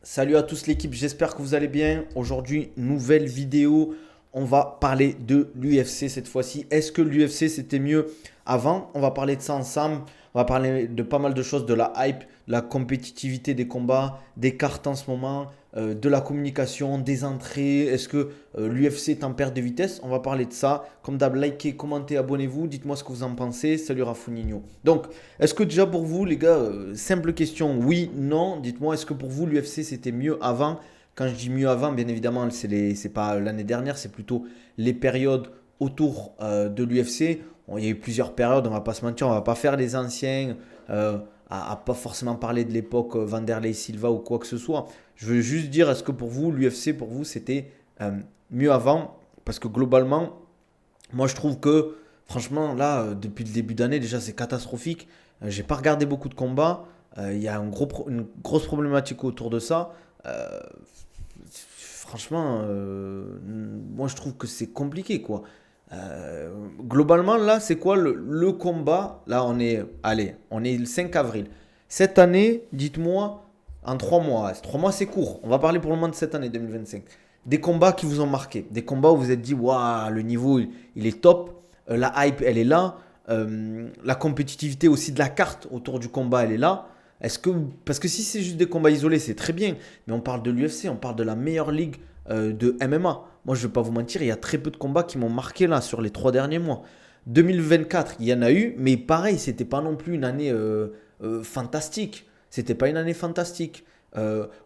Salut à tous l'équipe, j'espère que vous allez bien. Aujourd'hui, nouvelle vidéo. On va parler de l'UFC cette fois-ci. Est-ce que l'UFC c'était mieux avant? On va parler de ça ensemble. On va parler de pas mal de choses, de la hype, de la compétitivité des combats, des cartes en ce moment, de la communication, des entrées. Est-ce que l'UFC est en perte de vitesse? On va parler de ça. Comme d'hab, likez, commentez, abonnez-vous. Dites-moi ce que vous en pensez. Salut Rafounino. Donc, est-ce que déjà pour vous, les gars, simple question, oui, non, dites-moi, est-ce que pour vous l'UFC c'était mieux avant? Quand je dis mieux avant, bien évidemment, c'est pas l'année dernière, c'est plutôt les périodes autour de l'UFC. Bon, il y a eu plusieurs périodes, on va pas se mentir, on va pas faire les anciens, à pas forcément parler de l'époque Vanderlei Silva ou quoi que ce soit. Je veux juste dire, est-ce que pour vous, l'UFC, pour vous, c'était mieux avant? Parce que globalement, moi, je trouve que, franchement, là, depuis le début d'année, déjà, c'est catastrophique. J'ai pas regardé beaucoup de combats. Il y a une grosse problématique autour de ça. Euh, Franchement, moi, je trouve que c'est compliqué, quoi. Globalement, là, c'est quoi le combat? Là, allez, on est le 5 avril. Cette année, dites-moi, en 3 mois. 3 mois, c'est court. On va parler pour le moment de cette année 2025. Des combats qui vous ont marqué. Des combats où vous vous êtes dit, waouh, le niveau, il est top. La hype, elle est là. La compétitivité aussi de la carte autour du combat, elle est là. Est-ce que, parce que si c'est juste des combats isolés, c'est très bien. Mais on parle de l'UFC, on parle de la meilleure ligue de MMA. Moi, je ne vais pas vous mentir, il y a très peu de combats qui m'ont marqué là sur les 3 derniers mois. 2024, il y en a eu, mais pareil, c'était pas non plus une année fantastique. C'était pas une année fantastique.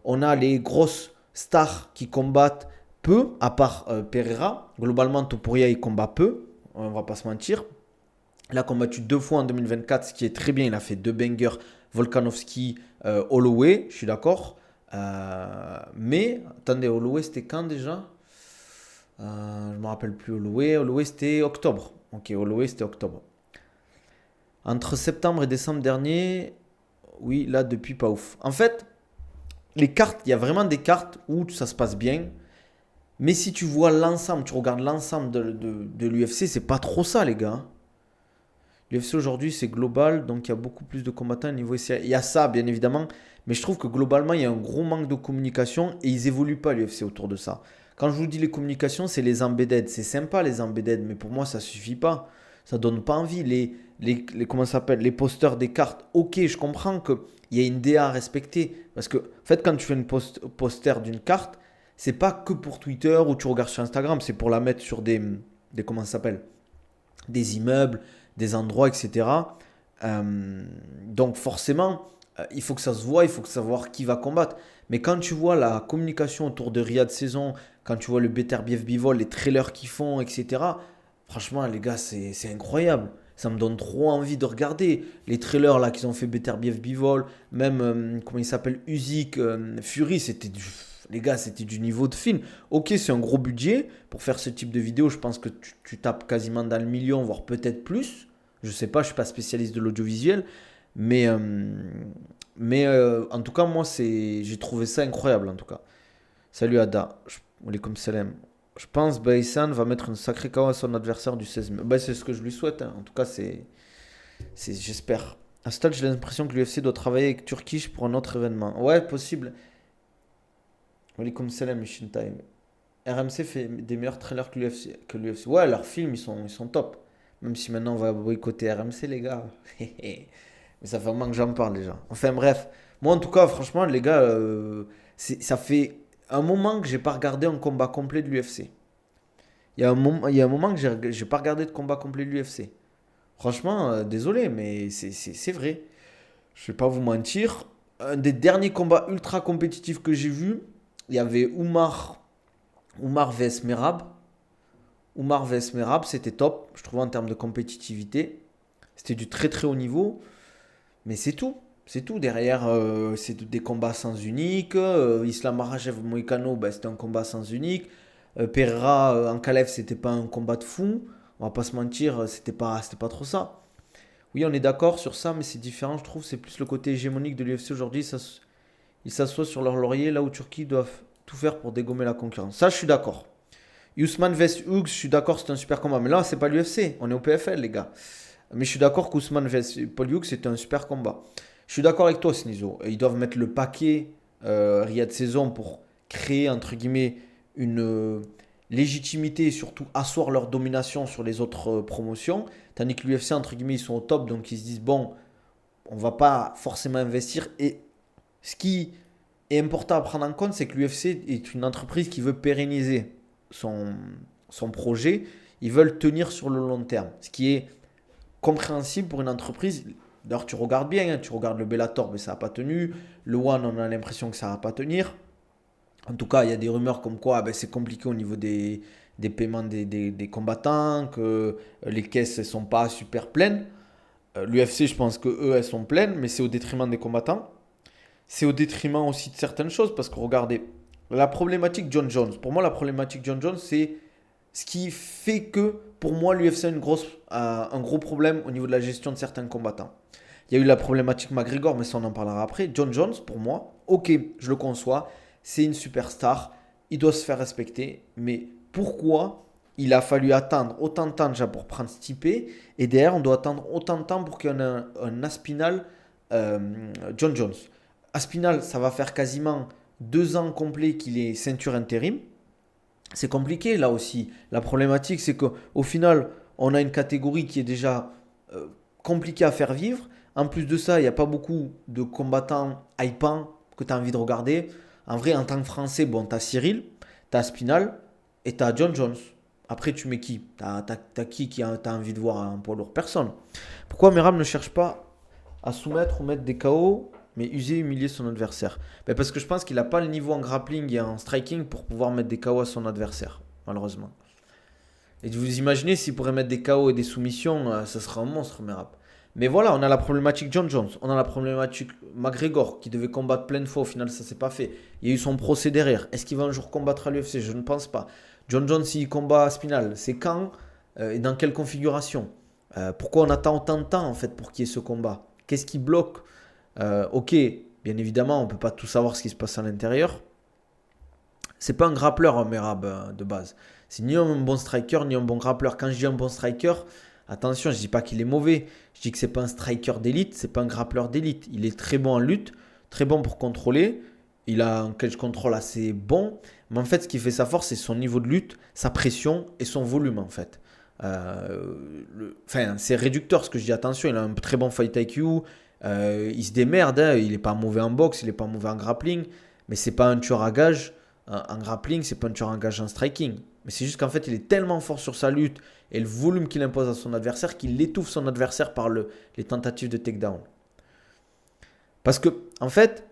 On a les grosses stars qui combattent peu, à part Pereira. Globalement, Topuria, il combat peu, on va pas se mentir. Il a combattu 2 fois en 2024, ce qui est très bien. Il a fait 2 bangers, Volkanovski, Holloway, je suis d'accord. Mais, attendez, Holloway, c'était quand déjà? Je ne me rappelle plus. Holloway, Holloway c'était octobre. Ok, Holloway, c'était octobre. Entre septembre et décembre dernier, oui, là, depuis, pas ouf. En fait, les cartes, il y a vraiment des cartes où ça se passe bien. Mais si tu vois l'ensemble, tu regardes l'ensemble de l'UFC, c'est pas trop ça, les gars. L'UFC aujourd'hui, c'est global, donc il y a beaucoup plus de combattants au niveau ICA. Il y a ça, bien évidemment, mais je trouve que globalement, il y a un gros manque de communication et ils évoluent pas, l'UFC, autour de ça. Quand je vous dis les communications, c'est les embedded. C'est sympa, les embedded, mais pour moi, ça suffit pas. Ça donne pas envie. Comment ça s'appelle? Les posters des cartes. Ok, je comprends qu'il y a une DA à respecter. Parce que, en fait, quand tu fais une poster d'une carte, c'est pas que pour Twitter ou tu regardes sur Instagram, c'est pour la mettre sur comment ça s'appelle? Des immeubles, des endroits, etc. Donc forcément, il faut que ça se voit, il faut que savoir qui va combattre. Mais quand tu vois la communication autour de Riyad Saison, quand tu vois le Beterbiev Bivol, les trailers qu'ils font, etc. Franchement, les gars, c'est incroyable. Ça me donne trop envie de regarder. Les trailers là qu'ils ont fait Beterbiev Bivol, même, comment il s'appelle, Usyk, Fury, les gars, c'était du niveau de film. Ok, c'est un gros budget. Pour faire ce type de vidéo, je pense que tu tapes quasiment dans le million, voire peut-être plus. Je sais pas, je suis pas spécialiste de l'audiovisuel. Mais, en tout cas, moi, j'ai trouvé ça incroyable, en tout cas. Salut Ada. Alaikum salam. Je pense Baïsan va mettre une sacrée KO à son adversaire du 16 mai. Bah, c'est ce que je lui souhaite, hein. En tout cas, j'espère. À ce stade, j'ai l'impression que l'UFC doit travailler avec Turkish pour un autre événement. Ouais, possible. Alaikum salam, Time. RMC fait des meilleurs trailers que l'UFC. Ouais, leurs films, ils sont top. Même si maintenant on va boycotter RMC, les gars. Mais ça fait un moment que j'en parle déjà. Enfin bref. Moi en tout cas, franchement, les gars, ça fait un moment que j'ai pas regardé un combat complet de l'UFC. Il y a un moment que j'ai pas regardé de combat complet de l'UFC. Franchement, désolé, mais c'est vrai. Je vais pas vous mentir. Un des derniers combats ultra compétitifs que j'ai vu, il y avait Oumar vs Merab. Oumar vs Merab, c'était top, je trouve, en termes de compétitivité. C'était du très très haut niveau, mais c'est tout. C'est tout. Derrière, c'est des combats sans unique. Islam Makhachev Moïkano, ben, c'était un combat sans unique. Pereira Ankalev, c'était pas un combat de fou. On va pas se mentir, c'était pas trop ça. Oui, on est d'accord sur ça, mais c'est différent, je trouve. C'est plus le côté hégémonique de l'UFC aujourd'hui. Ils s'assoient sur leur laurier là où Turquie doivent tout faire pour dégommer la concurrence. Ça, je suis d'accord. Usman vs Hughes, je suis d'accord, c'est un super combat. Mais là, c'est pas l'UFC, on est au PFL, les gars. Mais je suis d'accord qu'Ousmane vs Paul Hughes, c'était un super combat. Je suis d'accord avec toi, Snizo. Ils doivent mettre le paquet Riyad Saison pour créer, entre guillemets, une légitimité et surtout asseoir leur domination sur les autres promotions. Tandis que l'UFC, entre guillemets, ils sont au top, donc ils se disent, bon, on va pas forcément investir. Et ce qui est important à prendre en compte, c'est que l'UFC est une entreprise qui veut pérenniser son projet. Ils veulent tenir sur le long terme, ce qui est compréhensible pour une entreprise. D'ailleurs, tu regardes bien, hein, tu regardes le Bellator, mais ça n'a pas tenu. Le One, on a l'impression que ça ne va pas tenir. En tout cas, il y a des rumeurs comme quoi c'est compliqué au niveau des paiements des combattants, que les caisses ne sont pas super pleines. L'UFC, je pense que eux, elles sont pleines, mais c'est au détriment des combattants. C'est au détriment aussi de certaines choses, parce que regardez, la problématique John Jones, pour moi, la problématique John Jones, c'est ce qui fait que, pour moi, l'UFC a un gros problème au niveau de la gestion de certains combattants. Il y a eu la problématique McGregor, mais ça, on en parlera après. John Jones, pour moi, ok, je le conçois, c'est une superstar, il doit se faire respecter, mais pourquoi il a fallu attendre autant de temps déjà pour prendre Stipe, et derrière, on doit attendre autant de temps pour qu'il y ait un Aspinal John Jones. Aspinal, ça va faire quasiment 2 ans complets qu'il est ceinture intérim. C'est compliqué là aussi. La problématique, c'est qu'au final, on a une catégorie qui est déjà compliquée à faire vivre. En plus de ça, il n'y a pas beaucoup de combattants hypants que tu as envie de regarder. En vrai, en tant que Français, bon, tu as Cyril, tu as Spinal et tu as John Jones. Après, tu mets qui? T'as qui t'as envie de voir un poids lourd? Personne. Pourquoi Merab ne cherche pas à soumettre ou mettre des KO, mais user et humilier son adversaire? Parce que je pense qu'il n'a pas le niveau en grappling et en striking pour pouvoir mettre des KO à son adversaire, malheureusement. Et vous imaginez s'il pourrait mettre des KO et des soumissions, ça serait un monstre, Merab. Mais voilà, on a la problématique John Jones, on a la problématique McGregor qui devait combattre plein de fois, au final ça s'est pas fait. Il y a eu son procès derrière. Est-ce qu'il va un jour combattre à l'UFC? Je ne pense pas. John Jones, s'il combat à Spinal, c'est quand et dans quelle configuration? Pourquoi on attend autant de temps en fait pour qu'il y ait ce combat? Qu'est-ce qui bloque? Ok, bien évidemment, on ne peut pas tout savoir ce qui se passe à l'intérieur. C'est pas un grappleur, hein, Merab, de base. C'est ni un bon striker, ni un bon grappleur. Quand je dis un bon striker, attention, je ne dis pas qu'il est mauvais. Je dis que c'est pas un striker d'élite, c'est pas un grappleur d'élite. Il est très bon en lutte, très bon pour contrôler. Il a un catch control assez bon. Mais en fait, ce qui fait sa force, c'est son niveau de lutte, sa pression et son volume, en fait. C'est réducteur ce que je dis. Attention, il a un très bon fight IQ. Il se démerde. Hein. Il n'est pas mauvais en boxe, il n'est pas mauvais en grappling. Mais c'est pas un tueur à gage en grappling, c'est pas un tueur à gage en striking. Mais c'est juste qu'en fait, il est tellement fort sur sa lutte et le volume qu'il impose à son adversaire qu'il étouffe son adversaire par les tentatives de takedown. Parce que, en fait,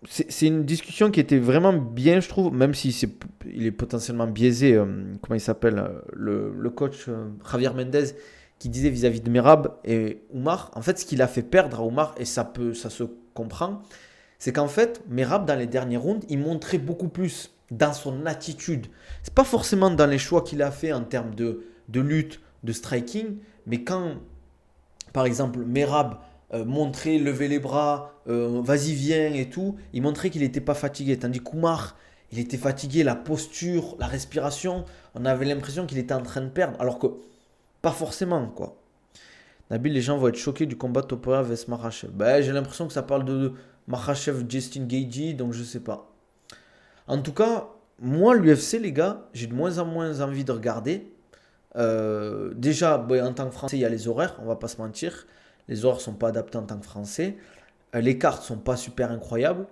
c'est une discussion qui était vraiment bien, je trouve, même si il est potentiellement biaisé. Comment il s'appelle le coach Javier Mendez qui disait vis-à-vis de Merab et Oumar, en fait, ce qu'il a fait perdre à Oumar, et ça se comprend, c'est qu'en fait, Merab, dans les derniers rounds, il montrait beaucoup plus dans son attitude. C'est pas forcément dans les choix qu'il a fait en termes de lutte, de striking, mais quand, par exemple, Merab montrait, lever les bras, vas-y, viens et tout, il montrait qu'il n'était pas fatigué. Tandis qu'Oumar, il était fatigué, la posture, la respiration, on avait l'impression qu'il était en train de perdre, alors que pas forcément, quoi. Nabil, les gens vont être choqués du combat Topuria vs Makhachev. J'ai l'impression que ça parle de Makhachev, Justin Gaethje, donc je sais pas. En tout cas, moi, l'UFC, les gars, j'ai de moins en moins envie de regarder. Déjà, en tant que Français, il y a les horaires, on va pas se mentir. Les horaires sont pas adaptés en tant que Français. Les cartes sont pas super incroyables.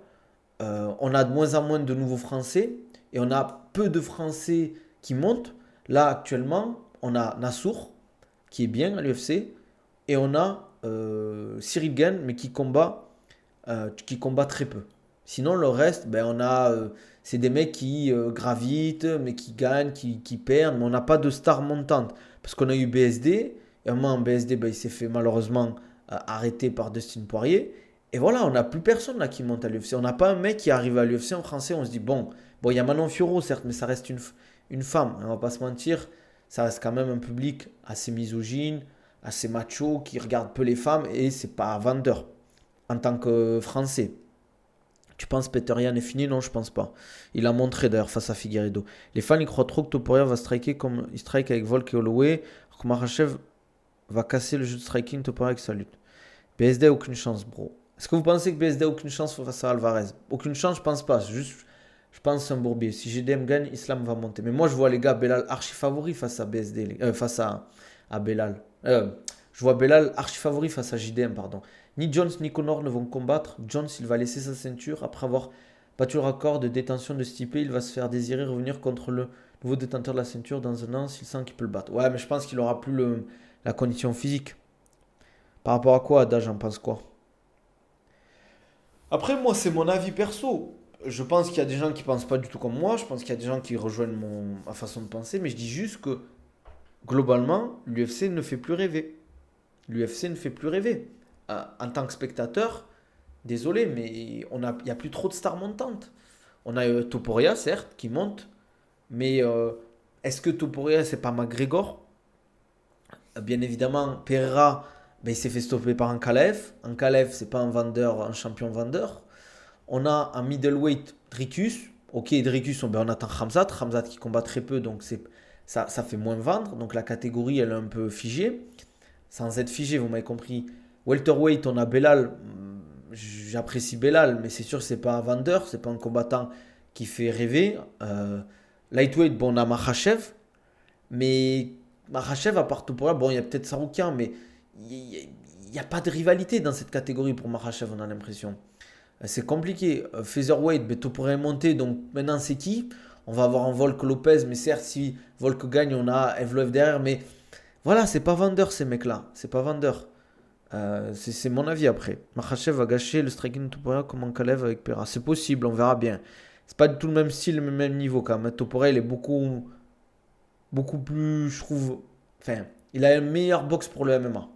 On a de moins en moins de nouveaux Français et on a peu de Français qui montent. Là, actuellement, on a Nassour qui est bien à l'UFC et on a Cyril Gane, mais qui combat très peu. Sinon, le reste, c'est des mecs qui gravitent, mais qui gagnent, qui perdent, mais on n'a pas de star montante. Parce qu'on a eu BSD, et à un moment, BSD, il s'est fait malheureusement arrêter par Dustin Poirier. Et voilà, on n'a plus personne là qui monte à l'UFC. On n'a pas un mec qui arrive à l'UFC en français, on se dit, bon, il y a Manon Fiorot, certes, mais ça reste une femme, on va pas se mentir. Ça reste quand même un public assez misogyne, assez macho, qui regarde peu les femmes, et c'est pas vendeur en tant que Français. Tu penses Peter Yan est fini? Non, je pense pas. Il a montré d'ailleurs face à Figueiredo. Les fans, ils croient trop que Topuria va striker comme il strike avec Volk et Holloway. Makhachev va casser le jeu de striking Topuria avec sa lutte. BSD a aucune chance, bro. Est-ce que vous pensez que BSD a aucune chance face à Alvarez? Aucune chance, je pense pas. Juste, je pense que c'est un bourbier. Si GDM gagne, Islam va monter. Mais moi, je vois les gars Belal archi favori face à BSD, face à Belal. Je vois Belal archi favori face à JDM, pardon. Ni Jones ni Connor ne vont combattre. Jones, il va laisser sa ceinture. Après avoir battu le record de détention de Stipe, il va se faire désirer revenir contre le nouveau détenteur de la ceinture dans un an s'il sent qu'il peut le battre. Ouais, mais je pense qu'il aura plus la condition physique. Par rapport à quoi, Ada, j'en pense quoi? Après, moi, c'est mon avis perso. Je pense qu'il y a des gens qui pensent pas du tout comme moi. Je pense qu'il y a des gens qui rejoignent ma façon de penser. Mais je dis juste que, globalement, l'UFC ne fait plus rêver. L'UFC ne fait plus rêver. En tant que spectateur, désolé, mais il n'y a plus trop de stars montantes. On a Topuria, certes, qui monte. Mais est-ce que Topuria, c'est pas McGregor? Bien évidemment, Pereira, ben, il s'est fait stopper par Ankalaev. Ankalaev, c'est pas un vendeur, un champion vendeur. On a un middleweight Dricus. Ok, Dricus, on attend Khamzat. Khamzat qui combat très peu, donc ça fait moins vendre. Donc la catégorie, elle est un peu figée. Sans être figée, vous m'avez compris. Welterweight, on a Belal. J'apprécie Belal, mais c'est sûr que c'est pas un vendeur, c'est pas un combattant qui fait rêver. Lightweight, bon, on a Makhachev. Mais Makhachev, à part tout pour là, bon, il y a peut-être Saroukian, mais il n'y a pas de rivalité dans cette catégorie pour Makhachev, on a l'impression. C'est compliqué. Featherweight, Beto pourrait monter, donc maintenant c'est qui? On va avoir un Volk Lopez, mais certes, si Volk gagne, on a Evloev derrière, mais voilà, c'est pas vendeur ces mecs-là. C'est pas vendeur. C'est mon avis après. Makhachev va gâcher le striking de Topuria comme en Kalev avec Pereira. C'est possible, on verra bien. C'est pas du tout le même style, le même niveau quand même. Topuria, il est beaucoup plus, je trouve. Enfin, il a une meilleure boxe pour le MMA.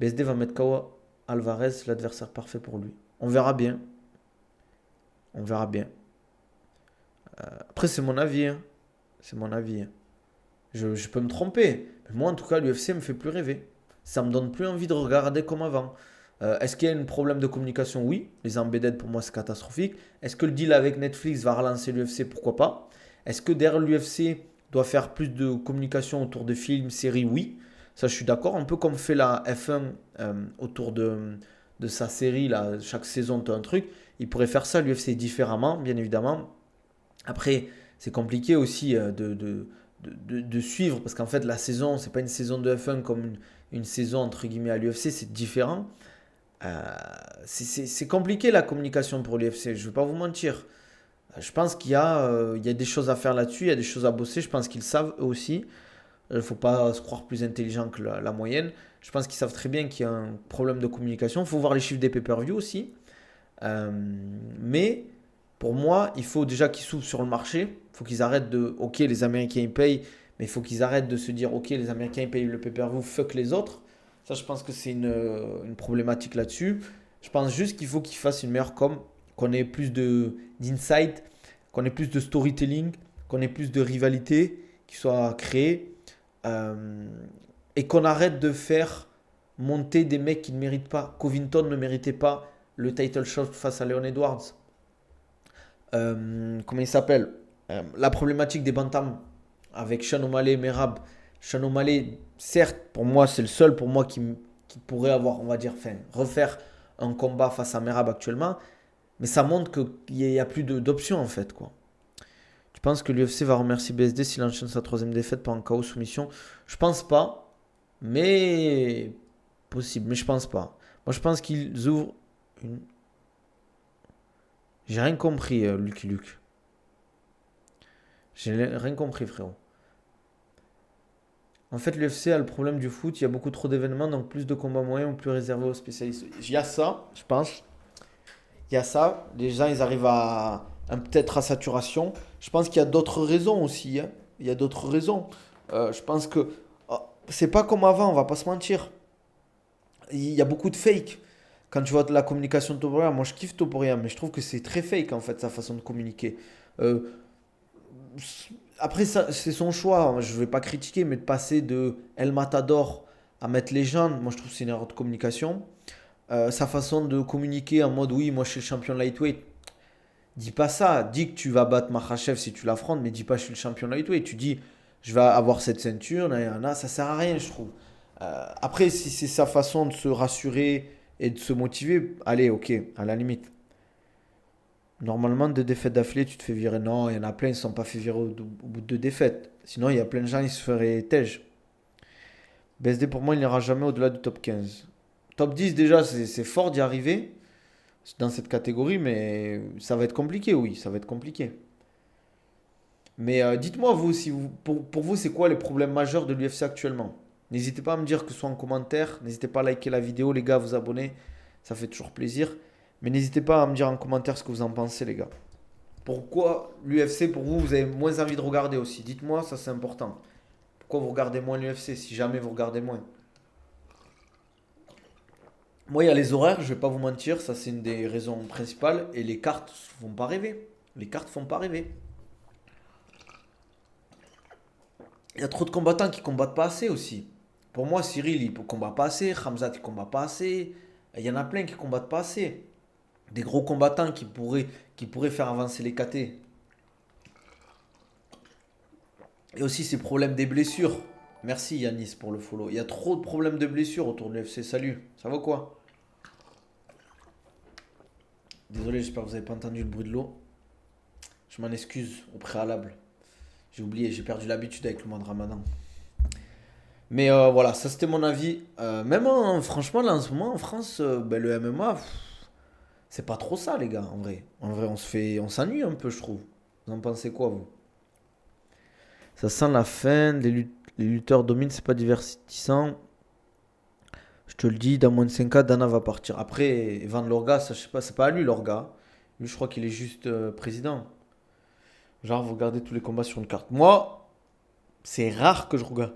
BSD va mettre KO Alvarez, l'adversaire parfait pour lui. On verra bien. On verra bien. Après, c'est mon avis, hein. C'est mon avis, hein. Je peux me tromper. Mais moi, en tout cas, l'UFC me fait plus rêver. Ça me donne plus envie de regarder comme avant. Est-ce qu'il y a un problème de communication? Oui. Les embedded, pour moi, c'est catastrophique. Est-ce que le deal avec Netflix va relancer l'UFC? Pourquoi pas? Est-ce que derrière l'UFC doit faire plus de communication autour de films, séries? Oui. Ça, je suis d'accord. Un peu comme fait la F1 autour de sa série. Là, chaque saison, tu as un truc. Il pourrait faire ça, l'UFC, différemment, bien évidemment. Après, c'est compliqué aussi de suivre parce qu'en fait, la saison, c'est pas une saison de F1 comme une saison entre guillemets à l'UFC, c'est différent. C'est compliqué la communication pour l'UFC, je vais pas vous mentir. Je pense il y a des choses à faire là-dessus, il y a des choses à bosser, je pense qu'ils savent eux aussi. Il ne faut pas se croire plus intelligent que la moyenne. Je pense qu'ils savent très bien qu'il y a un problème de communication. Il faut voir les chiffres des pay-per-view aussi. Euh, mais pour moi, il faut déjà qu'ils s'ouvrent sur le marché. Il faut qu'ils arrêtent de. Ok, les Américains ils payent, mais il faut qu'ils arrêtent de se dire ok, les Américains ils payent le pay-per-view, fuck les autres. Ça, je pense que c'est une problématique là-dessus. Je pense juste qu'il faut qu'ils fassent une meilleure com, qu'on ait plus d'insight, qu'on ait plus de storytelling, qu'on ait plus de rivalité qui soit créée euh, et qu'on arrête de faire monter des mecs qui ne méritent pas. Covington ne méritait pas le title shot face à Leon Edwards. Comment il s'appelle? La problématique des bantams avec Sean O'Malley et Merab. Sean O'Malley, certes, pour moi, c'est le seul pour moi qui pourrait avoir, on va dire, enfin, refaire un combat face à Merab actuellement. Mais ça montre qu'il n'y a plus d'options en fait, quoi. Tu penses que l'UFC va remercier BSD s'il enchaîne sa troisième défaite par un KO soumission? Je pense pas, mais possible, mais je pense pas. Moi, je pense qu'ils ouvrent une. J'ai rien compris, Lucky Luke. J'ai rien compris, frérot. En fait, l'UFC a le problème du foot, il y a beaucoup trop d'événements, donc plus de combats moyens ou plus réservés aux spécialistes. Il y a ça, je pense. Il y a ça. Les gens, ils arrivent peut-être à saturation. Je pense qu'il y a d'autres raisons aussi, hein. Il y a d'autres raisons. Je pense que c'est pas comme avant, on va pas se mentir. Il y a beaucoup de fake. Quand tu vois de la communication de Topuria, moi je kiffe Topuria, mais je trouve que c'est très fake en fait sa façon de communiquer. Euh, Après, ça, c'est son choix. Je ne vais pas critiquer, mais de passer de El Matador à mettre légende, moi je trouve que c'est une erreur de communication. Sa façon de communiquer en mode oui, moi je suis le champion lightweight. Dis pas ça. Dis que tu vas battre Makhachev si tu l'affrontes, mais dis pas je suis le champion lightweight. Tu dis je vais avoir cette ceinture, ça sert à rien, je trouve. Après, si c'est sa façon de se rassurer et de se motiver, allez, ok, à la limite. Normalement, 2 défaites d'affilée, tu te fais virer. Non, il y en a plein, ils ne se sont pas fait virer au bout de 2 défaites. Sinon, il y a plein de gens, ils se feraient tège. BSD, pour moi, il n'ira jamais au-delà du top 15. Top 10, déjà, c'est fort d'y arriver dans cette catégorie, mais ça va être compliqué, oui, ça va être compliqué. Mais dites-moi, vous, si vous, pour vous, c'est quoi les problèmes majeurs de l'UFC actuellement? N'hésitez pas à me dire que ce soit en commentaire. N'hésitez pas à liker la vidéo, les gars, à vous abonner. Ça fait toujours plaisir. Mais n'hésitez pas à me dire en commentaire ce que vous en pensez, les gars. Pourquoi l'UFC, pour vous, vous avez moins envie de regarder aussi? Dites-moi, ça c'est important. Pourquoi vous regardez moins l'UFC si jamais vous regardez moins? Moi, il y a les horaires, je vais pas vous mentir, ça c'est une des raisons principales. Et les cartes font pas rêver. Les cartes font pas rêver. Il y a trop de combattants qui combattent pas assez aussi. Pour moi, Cyril, il combat pas assez. Khamzat, il combat pas assez. Il y en a plein qui combattent pas assez. Des gros combattants qui pourraient faire avancer les KT. Et aussi ces problèmes des blessures. Merci Yanis pour le follow. Il y a trop de problèmes de blessures autour de l'UFC. Salut, ça va quoi? Désolé, j'espère que vous n'avez pas entendu le bruit de l'eau. Je m'en excuse au préalable. J'ai oublié, j'ai perdu l'habitude avec le mois de Ramadan. Mais voilà, ça c'était mon avis. Franchement, là en ce moment en France, ben, le MMA, c'est pas trop ça, les gars, en vrai. En vrai, on s'ennuie un peu, je trouve. Vous en pensez quoi, vous? Ça sent la fin, les lutteurs dominent, c'est pas divertissant. Je te le dis, dans moins de 5 ans, Dana va partir. Après, Evan Lorga, ça, je sais pas, c'est pas à lui, Lorga. Lui, je crois qu'il est juste président. Genre, vous regardez tous les combats sur une carte. Moi, c'est rare que je regarde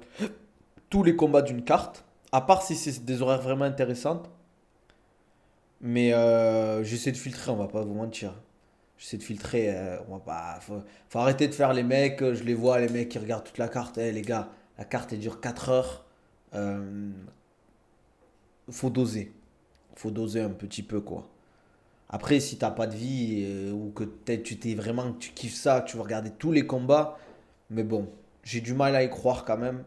tous les combats d'une carte, à part si c'est des horaires vraiment intéressantes. Mais j'essaie de filtrer, on va pas vous mentir. J'essaie de filtrer, on va pas. Faut arrêter de faire les mecs, je les vois, les mecs qui regardent toute la carte. Eh les gars, la carte elle dure 4 heures. Euh, faut doser. Faut doser un petit peu quoi. Après, si t'as pas de vie ou que peut-être tu kiffes ça, tu veux regarder tous les combats, mais bon, j'ai du mal à y croire quand même.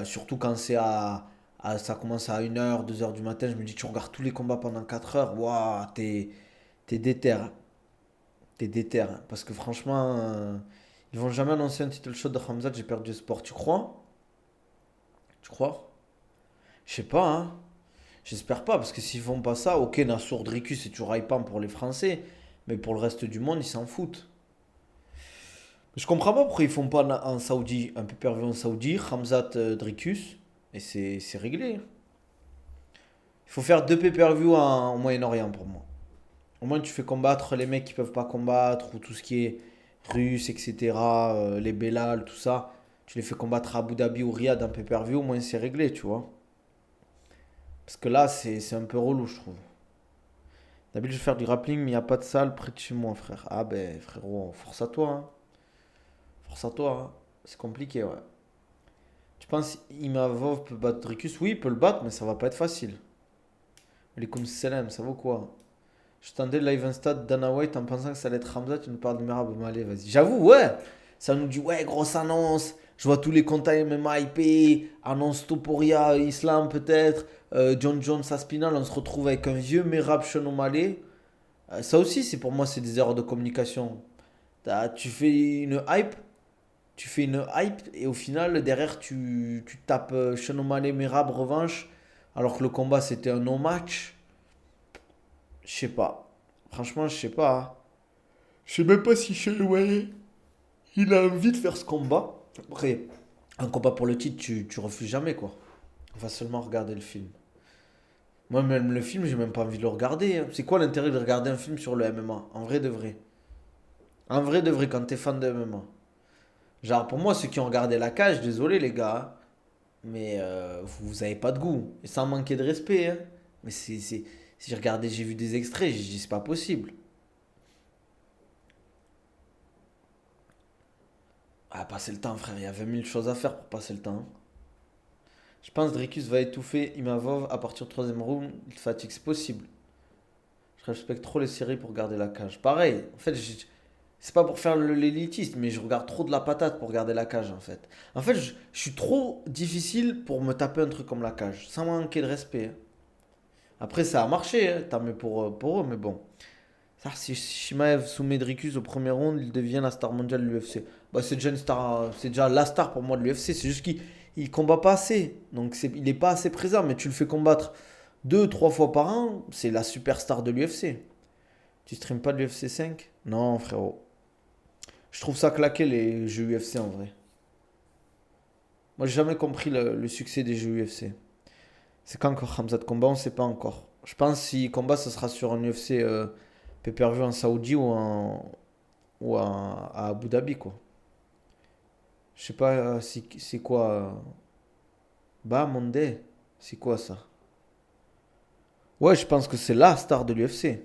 Surtout quand ça commence à 1 heure 2 heures du matin, je me dis tu regardes tous les combats pendant 4 heures, waouh, t'es déter, hein. T'es déter, hein. Parce que franchement, ils vont jamais annoncer un title shot de Hamzat, j'ai perdu espoir. Tu crois? Tu crois? Je sais pas, hein. J'espère pas, parce que s'ils font pas ça, ok, Nassour Dricus c'est toujours hypant pour les Français, mais pour le reste du monde, ils s'en foutent. Je comprends pas pourquoi ils font pas en Saoudi, un pay-per-view en Saoudi, Hamzat Dricus, et c'est réglé. Il faut faire 2 pay-per-view au Moyen-Orient pour moi. Au moins, tu fais combattre les mecs qui peuvent pas combattre, ou tout ce qui est russe, etc., les Belal, tout ça. Tu les fais combattre à Abu Dhabi ou Riyad en pay-per-view, au moins c'est réglé, tu vois. Parce que là, c'est un peu relou, je trouve. D'habitude, je vais faire du grappling, mais il n'y a pas de salle près de chez moi, frère. Ah ben, frérot, force à toi, hein. Force à toi, hein. C'est compliqué, ouais. Tu penses Imavov peut battre Dricus? Oui, il peut le battre, mais ça va pas être facile. Les Salam, ça vaut quoi? Je tendais le live Insta de Dana White en pensant que ça allait être Ramza, tu nous parles de Merab, mais allez, vas-y. J'avoue, ouais, ça nous dit, ouais, grosse annonce. Je vois tous les contacts MMA IP, annonce Toporia, Islam peut-être, John Jones, Aspinal, on se retrouve avec un vieux Merab Chenomale. Ça aussi, c'est pour moi, c'est des erreurs de communication. Tu fais une hype, et au final, derrière, tu tapes Chenomale, Merab, revanche, alors que le combat c'était un non-match. Je sais pas. Franchement, je sais pas, hein. Je sais même pas si Shelway, il a envie de faire ce combat. Après, un combat pour le titre, tu refuses jamais, quoi. On va seulement regarder le film. Moi, même le film, j'ai même pas envie de le regarder, hein. C'est quoi l'intérêt de regarder un film sur le MMA? En vrai de vrai. En vrai de vrai, quand t'es fan de MMA. Genre, pour moi, ceux qui ont regardé La Cage, désolé les gars, hein, mais vous avez pas de goût. Et sans manquer de respect, hein. Mais si j'ai regardé, j'ai vu des extraits, j'ai dit c'est pas possible. Ah, passer le temps, frère, il y a 20 000 choses à faire pour passer le temps, hein. Je pense que Dricus va étouffer Imavov à partir du troisième round. Il fatigue, c'est possible. Je respecte trop les séries pour garder la cage. Pareil, en fait, c'est pas pour faire l'élitiste, mais je regarde trop de la patate pour garder la cage, en fait. En fait, je suis trop difficile pour me taper un truc comme la cage, sans manquer de respect, hein. Après, ça a marché, hein, tant mieux pour eux, mais bon. Ça, si Shimaev soumet Dricus au premier round, il devient la star mondiale de l'UFC. Bah, c'est déjà une star, c'est déjà la star pour moi de l'UFC. C'est juste qu'il combat pas assez. Donc il est pas assez présent, mais tu le fais combattre deux, trois fois par an, c'est la superstar de l'UFC. Tu streames pas de l'UFC 5? Non, frérot. Je trouve ça claqué les jeux UFC en vrai. Moi, j'ai jamais compris le succès des jeux UFC. C'est quand encore Hamza de combat, on sait pas encore. Je pense que si combat, ça sera sur un UFC pay-per-view en Saoudi à Abu Dhabi, quoi. Je sais pas si, c'est quoi. Bah, Monday. C'est quoi ça? Ouais, je pense que c'est la star de l'UFC.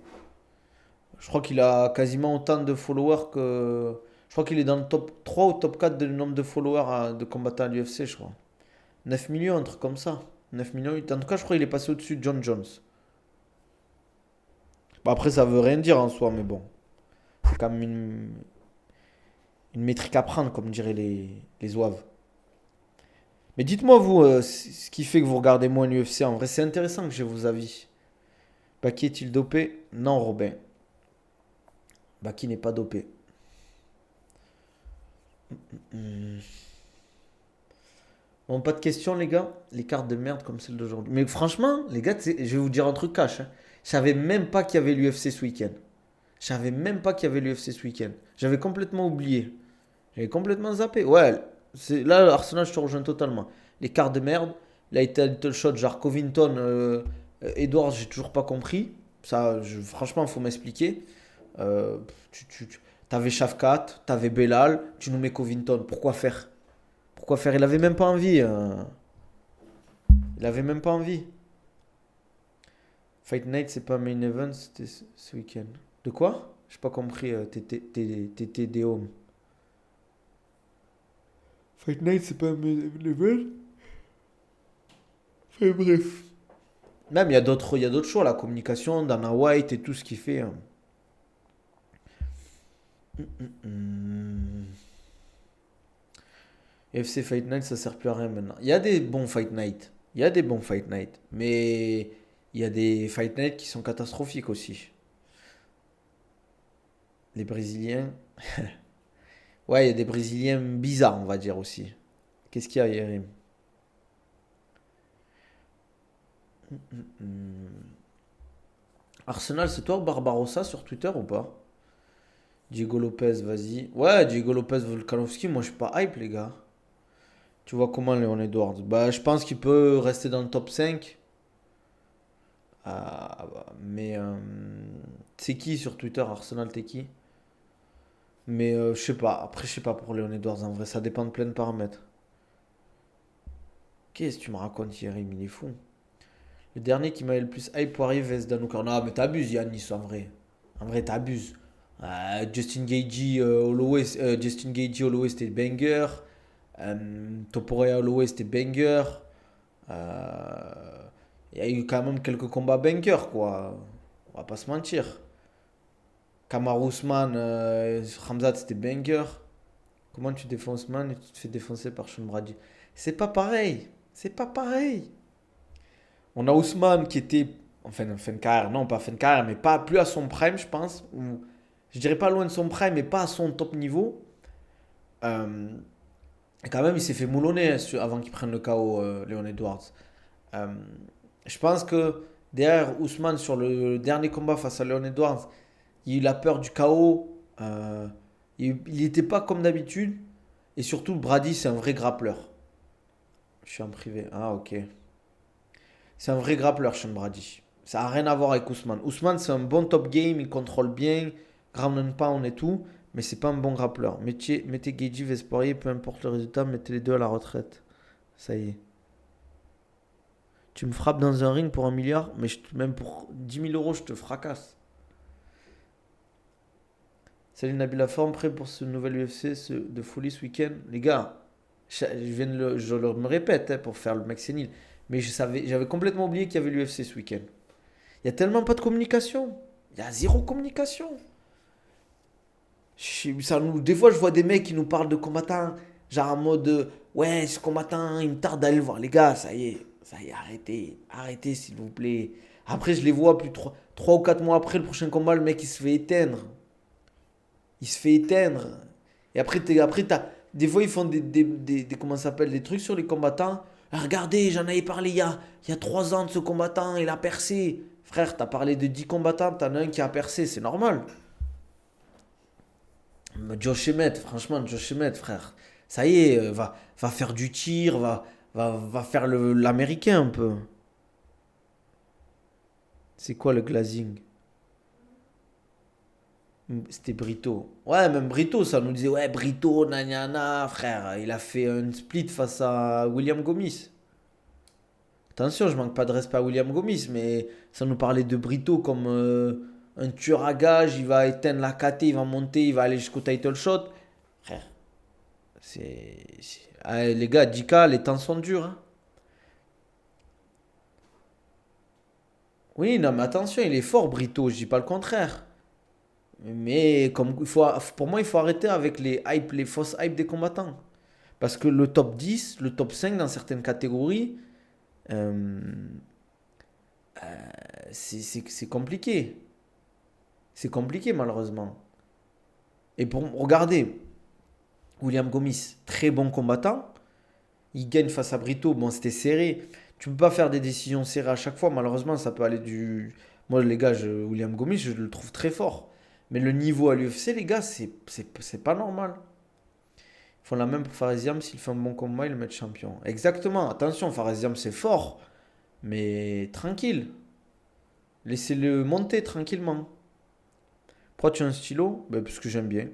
Je crois qu'il a quasiment autant de followers que. Je crois qu'il est dans le top 3 ou top 4 de nombre de followers de combattants à l'UFC, je crois. 9 millions, un truc comme ça. 9 millions, 8. En tout cas, je crois qu'il est passé au-dessus de John Jones. Bon, après, ça veut rien dire en soi, mais bon. C'est quand même une métrique à prendre, comme diraient les zouaves. Mais dites-moi, vous, ce qui fait que vous regardez moins l'UFC. En vrai, c'est intéressant que j'ai vos avis. Baki est-il dopé? Non, Robin. Baki n'est pas dopé. Hmm. Bon, pas de questions, les gars. Les cartes de merde comme celle d'aujourd'hui. Mais franchement, les gars, je vais vous dire un truc cash, hein. Je savais même pas qu'il y avait l'UFC ce week-end. Je savais même pas qu'il y avait l'UFC ce week-end. J'avais complètement oublié. J'avais complètement zappé. Ouais, là, Arsenal, je te rejoins totalement. Les cartes de merde. Là, il a little shot, genre Covington, Edwards, j'ai toujours pas compris. Ça, franchement, il faut m'expliquer. Euh, T'avais Shafkat, t'avais Belal, tu nous mets Covington. Pourquoi faire? Pourquoi faire? Il avait même pas envie. Il avait même pas envie. Fight Night, c'est pas main event, c'était ce week-end. De quoi? J'ai pas compris, TT Home. Fight Night, c'est pas un main event? Enfin, bref. Même, il y a d'autres choix, la communication, Dana White et tout ce qu'il fait, hein. Hum. FC Fight Night, ça sert plus à rien maintenant. Il y a des bons Fight Night. Il y a des bons Fight Night. Mais il y a des Fight Night qui sont catastrophiques aussi. Les Brésiliens. Ouais, il y a des Brésiliens bizarres, on va dire aussi. Qu'est-ce qu'il y a, Yerim? Arsenal, c'est toi Barbarossa sur Twitter ou pas? Diego Lopez, vas-y. Ouais, Diego Lopez Volkanovski, moi je suis pas hype, les gars. Tu vois comment Léon Edwards? Bah, je pense qu'il peut rester dans le top 5. Ah, bah, mais c'est qui sur Twitter, Arsenal, t'es qui? Mais je sais pas. Après, je sais pas pour Léon Edwards en vrai, ça dépend de plein de paramètres. Qu'est-ce que tu me racontes, Yerim? Il est fou. Le dernier qui m'avait le plus hype pour arriver, vs Danuka. Non, mais t'abuses, Yannis, en vrai. En vrai, t'abuses. Justin Gaethje, Holloway, c'était banger. Topuria, Holloway, c'était banger. Il y a eu quand même quelques combats banger, quoi. On va pas se mentir. Kamaru Usman, Khamzat, c'était banger. Comment tu défends Usman et tu te fais défoncer par Sean Brady? C'est pas pareil. C'est pas pareil. On a Ousmane qui était en fin de carrière, non pas fin de carrière, mais pas plus à son prime, je pense. Ou, je dirais pas loin de son prime, mais pas à son top niveau. Euh, et quand même, il s'est fait moulonner hein, avant qu'il prenne le KO, Leon Edwards. Euh, je pense que derrière Ousmane, sur le dernier combat face à Leon Edwards, il a eu la peur du KO. Il n'était pas comme d'habitude. Et surtout, Brady, c'est un vrai grappleur. Je suis en privé. Ah, ok. C'est un vrai grappleur, Sean Brady. Ça n'a rien à voir avec Ousmane. Ousmane, c'est un bon top game, il contrôle bien, ground and pound et tout, mais c'est pas un bon grappleur. Mettez Gaethje, Vesporier, peu importe le résultat, mettez les deux à la retraite. Ça y est. Tu me frappes dans un ring pour 1 milliard, mais même pour 10 000 euros, je te fracasse. Salut Nabil Laforme, prêt pour ce nouvel UFC de folie ce week-end? Les gars, je me répète hein, pour faire le mec sénile, mais j'avais complètement oublié qu'il y avait l'UFC ce week-end. Il y a tellement pas de communication. Il y a zéro communication. Des fois, je vois des mecs qui nous parlent de combattants, genre en mode ouais, ce combattant, il me tarde d'aller le voir. Les gars, ça y est, arrêtez, arrêtez s'il vous plaît. Après, je les vois plus 3 ou 4 mois après le prochain combat, le mec il se fait éteindre. Il se fait éteindre. Et après, des fois, ils font comment ça s'appelle, des trucs sur les combattants. Ah, regardez, j'en avais parlé il y a 3 ans de ce combattant, il a percé. Frère, t'as parlé de 10 combattants, t'en as un qui a percé, c'est normal. Josh Emmett, franchement, Josh Emmett, frère. Ça y est, va faire du tir, va faire l'américain un peu. C'est quoi le glazing? C'était Brito. Ouais, même Brito, ça nous disait, ouais, Brito, nanana, frère, il a fait un split face à William Gomis. Attention, je manque pas de respect à William Gomis, mais ça nous parlait de Brito comme un tueur à gage, il va éteindre la KT, il va monter, il va aller jusqu'au title shot. Frère, ah, les gars, 10K, les temps sont durs, hein. Oui, non, mais attention, il est fort, Brito, je dis pas le contraire. Mais comme, pour moi, il faut arrêter avec les hype, les fausses hype des combattants. Parce que le top 10, le top 5 dans certaines catégories, euh, c'est compliqué. C'est compliqué malheureusement. Et pour regarder, William Gomis, très bon combattant, il gagne face à Brito, bon c'était serré. Tu peux pas faire des décisions serrées à chaque fois, malheureusement ça peut aller du... Moi les gars, William Gomis, je le trouve très fort. Mais le niveau à l'UFC, les gars, c'est pas normal. Ils font la même pour Faresiam, s'il fait un bon combat, ils le mettent champion. Exactement, attention, Faresiam c'est fort, mais tranquille. Laissez-le monter tranquillement. Pourquoi tu as un stylo? Ben, parce que j'aime bien.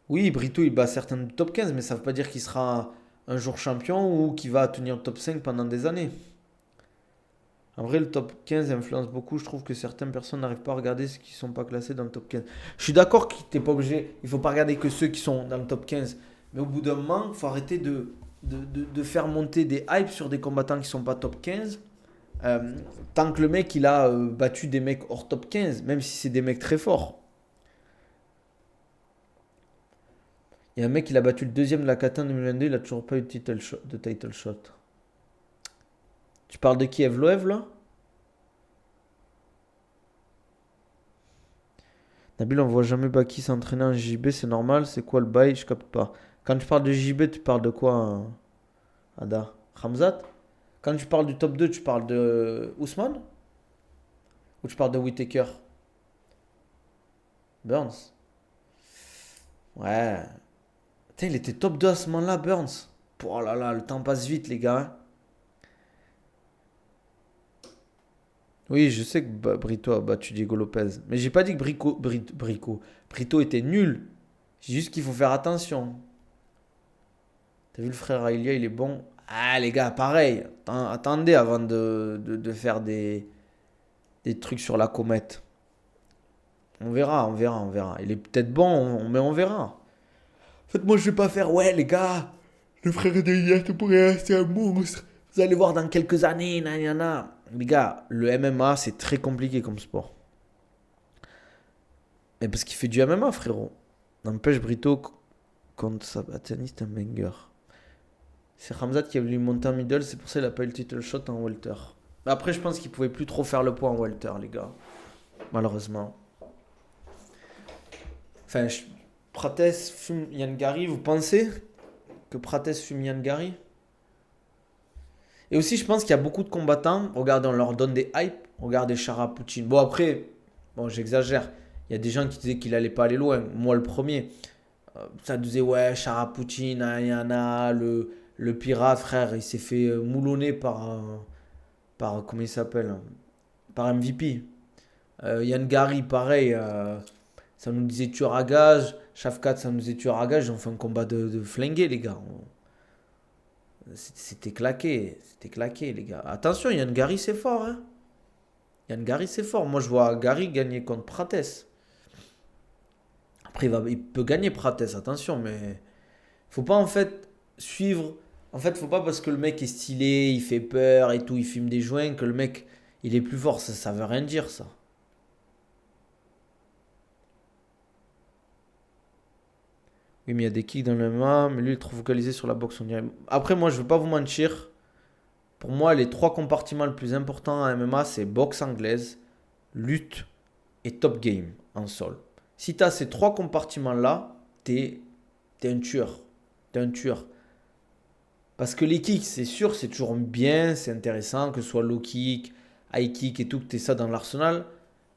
Oui, Brito il bat certains du top 15, mais ça ne veut pas dire qu'il sera un jour champion ou qu'il va tenir le top 5 pendant des années. En vrai, le top 15 influence beaucoup. Je trouve que certaines personnes n'arrivent pas à regarder ceux qui ne sont pas classés dans le top 15. Je suis d'accord qu'il t'es pas obligé. Il ne faut pas regarder que ceux qui sont dans le top 15. Mais au bout d'un moment, il faut arrêter de faire monter des hypes sur des combattants qui ne sont pas top 15. Tant que le mec il a battu des mecs hors top 15, même si c'est des mecs très forts. Il y a un mec qui a battu le deuxième de la kata en 2022, il a toujours pas eu de title shot. Tu parles de qui, Evloev là? Nabil, on voit jamais Baki s'entraîner en JB, c'est normal, c'est quoi le bail? Je capte pas. Quand tu parles de JB, tu parles de quoi, Ada? Ramzat? Quand tu parles du top 2, tu parles de Ousmane? Ou tu parles de Whitaker? Burns? Ouais. Putain, il était top 2 à ce moment-là, Burns. Oh là là, le temps passe vite, les gars, hein. Oui, je sais que Brito a battu Diego Lopez. Mais j'ai pas dit que Brito était nul. J'ai juste qu'il faut faire attention. T'as vu le frère Aïlia, il est bon. Ah, les gars, pareil. Attendez avant de faire des trucs sur la comète. On verra, on verra, on verra. Il est peut-être bon, mais on verra. En fait, moi, je vais pas faire, ouais, les gars, le frère d'Aïlia, tu pourrais rester un monstre. Vous allez voir dans quelques années, nanana. Les gars, le MMA, c'est très compliqué comme sport. Mais parce qu'il fait du MMA, frérot. N'empêche, Brito, contre Sabatani, c'est un banger. C'est Ramzat qui a voulu monter en middle, c'est pour ça qu'il a pas eu le title shot en welter. Mais après, je pense qu'il pouvait plus trop faire le poids en welter, les gars. Malheureusement. Enfin, Prates fume Yann Gary, vous pensez que Prates fume Yann Gary? Et aussi, je pense qu'il y a beaucoup de combattants. Regardez, on leur donne des hype. Regardez Chara Poutine. Bon, après, bon, j'exagère. Il y a des gens qui disaient qu'il allait pas aller loin. Moi, le premier. Ça disait, ouais, Chara Poutine, Ayana, le pirate, frère, il s'est fait moulonner par comment il s'appelle? Par MVP. Yann Gary, pareil. Ça nous disait tueur à gage. Shafkat, ça nous disait tueur à gage. Ils ont fait un combat de flingués, les gars. C'était claqué. C'était claqué, les gars. Attention, Yann Gary, c'est fort, hein. Yann Gary, c'est fort. Moi, je vois Gary gagner contre Prates. Après, il peut gagner Prates, attention, mais faut pas en fait suivre. En fait, faut pas parce que le mec est stylé, il fait peur et tout, il fume des joints, que le mec il est plus fort. Ça veut rien dire, ça. Oui, mais il y a des kicks dans le MMA, mais lui il est trop focalisé sur la boxe. On dirait. Après, moi, je veux pas vous mentir. Pour moi, les trois compartiments les plus importants en MMA, c'est boxe anglaise, lutte et top game en sol. Si tu as ces trois compartiments-là, t'es un tueur. T'es un tueur. Parce que les kicks, c'est sûr, c'est toujours bien, c'est intéressant, que ce soit low kick, high kick et tout, que tu aies ça dans l'arsenal.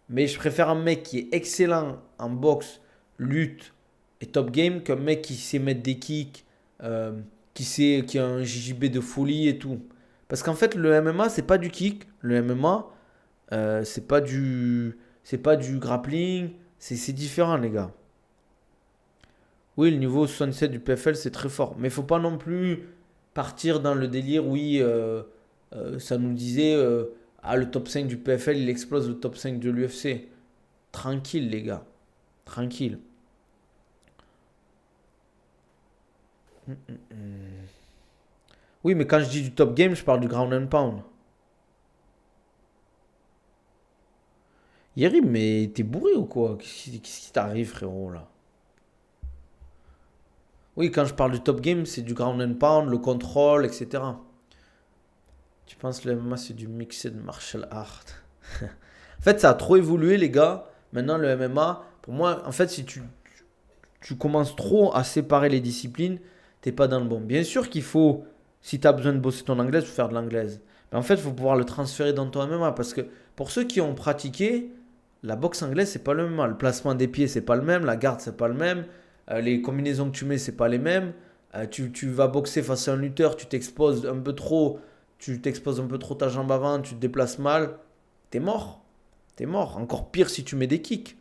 Mais je préfère un mec qui est excellent en boxe, lutte et top game qu'un mec qui sait mettre des kicks, qui a un JJB de folie et tout. Parce qu'en fait, le MMA, c'est pas du kick. Le MMA, c'est pas du grappling. C'est différent, les gars. Oui, le niveau 67 du PFL, c'est très fort. Mais il faut pas non plus partir dans le délire, oui, ça nous disait, le top 5 du PFL, il explose le top 5 de l'UFC. Tranquille, les gars. Tranquille. Oui, mais quand je dis du top game, je parle du ground and pound. Yeri, mais t'es bourré ou quoi? Qu'est-ce qui t'arrive, frérot, là? Oui, quand je parle du top game, c'est du ground and pound, le contrôle, etc. Tu penses que le MMA, c'est du mixed martial art? En fait, ça a trop évolué, les gars. Maintenant, le MMA, pour moi, en fait, si tu commences trop à séparer les disciplines, t'es pas dans le bon. Bien sûr qu'il faut, si tu as besoin de bosser ton anglaise, faut faire de l'anglaise. Mais en fait, il faut pouvoir le transférer dans ton MMA. Parce que pour ceux qui ont pratiqué, la boxe anglaise, c'est pas le même. Le placement des pieds, c'est pas le même. La garde, c'est pas le même. Les combinaisons que tu mets, c'est pas les mêmes. Tu vas boxer face à un lutteur, tu t'exposes un peu trop. Tu t'exposes un peu trop ta jambe avant, tu te déplaces mal. T'es mort. T'es mort. Encore pire si tu mets des kicks.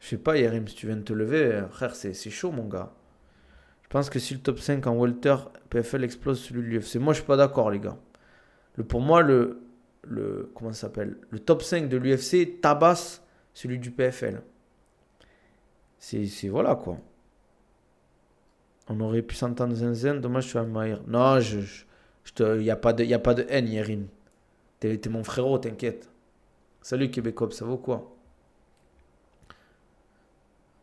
Je sais pas, Yerim, si tu viens de te lever, frère, c'est chaud, mon gars. Je pense que si le top 5 en welter PFL explose celui de l'UFC. Moi, je suis pas d'accord, les gars. Pour moi, comment ça s'appelle? Le top 5 de l'UFC tabasse celui du PFL. Voilà, quoi. On aurait pu s'entendre zinzin. Dommage, je suis à Maïr. Non, y a pas de haine, Yerim. T'es mon frérot, t'inquiète. Salut, Québécois, ça vaut quoi?